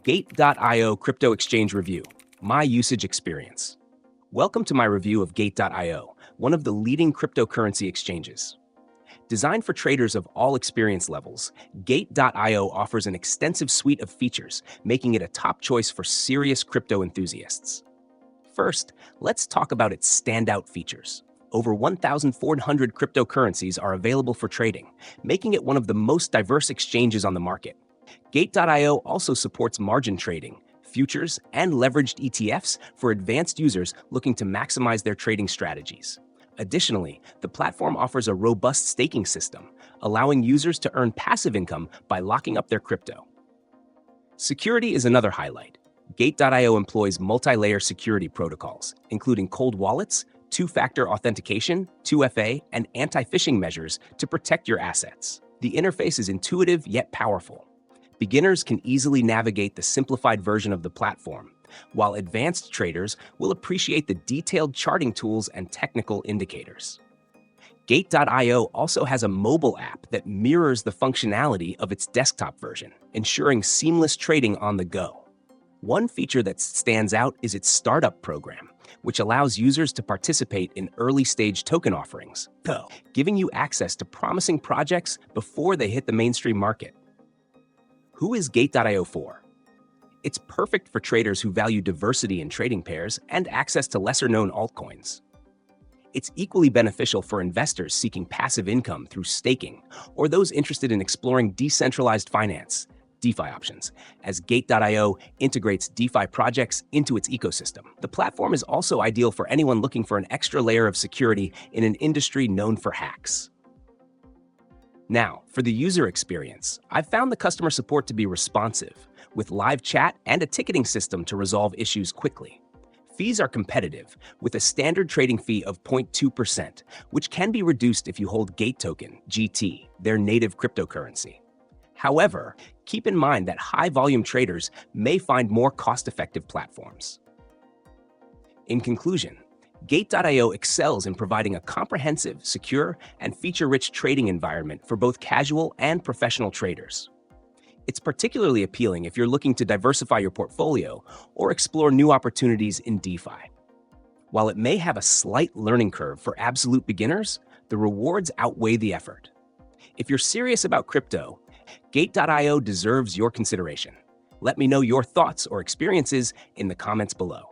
Gate.io Crypto Exchange Review, My Usage Experience. Welcome to my review of Gate.io, one of the leading cryptocurrency exchanges. Designed for traders of all experience levels, Gate.io offers an extensive suite of features, making it a top choice for serious crypto enthusiasts. First, let's talk about its standout features. Over 1,400 cryptocurrencies are available for trading, making it one of the most diverse exchanges on the market. Gate.io also supports margin trading, futures, and leveraged ETFs for advanced users looking to maximize their trading strategies. Additionally, the platform offers a robust staking system, allowing users to earn passive income by locking up their crypto. Security is another highlight. Gate.io employs multi-layer security protocols, including cold wallets, two-factor authentication, 2FA, and anti-phishing measures to protect your assets. The interface is intuitive yet powerful. Beginners can easily navigate the simplified version of the platform, while advanced traders will appreciate the detailed charting tools and technical indicators. Gate.io also has a mobile app that mirrors the functionality of its desktop version, ensuring seamless trading on the go. One feature that stands out is its startup program, which allows users to participate in early-stage token offerings, giving you access to promising projects before they hit the mainstream market. Who is Gate.io for? It's perfect for traders who value diversity in trading pairs and access to lesser-known altcoins. It's equally beneficial for investors seeking passive income through staking or those interested in exploring decentralized finance, DeFi options, as Gate.io integrates DeFi projects into its ecosystem. The platform is also ideal for anyone looking for an extra layer of security in an industry known for hacks. Now, for the user experience, I've found the customer support to be responsive, with live chat and a ticketing system to resolve issues quickly. Fees are competitive, with a standard trading fee of 0.2%, which can be reduced if you hold Gate token, GT, their native cryptocurrency. However, keep in mind that high-volume traders may find more cost-effective platforms. In conclusion, Gate.io excels in providing a comprehensive, secure, and feature-rich trading environment for both casual and professional traders. It's particularly appealing if you're looking to diversify your portfolio or explore new opportunities in DeFi. While it may have a slight learning curve for absolute beginners, the rewards outweigh the effort. If you're serious about crypto, Gate.io deserves your consideration. Let me know your thoughts or experiences in the comments below.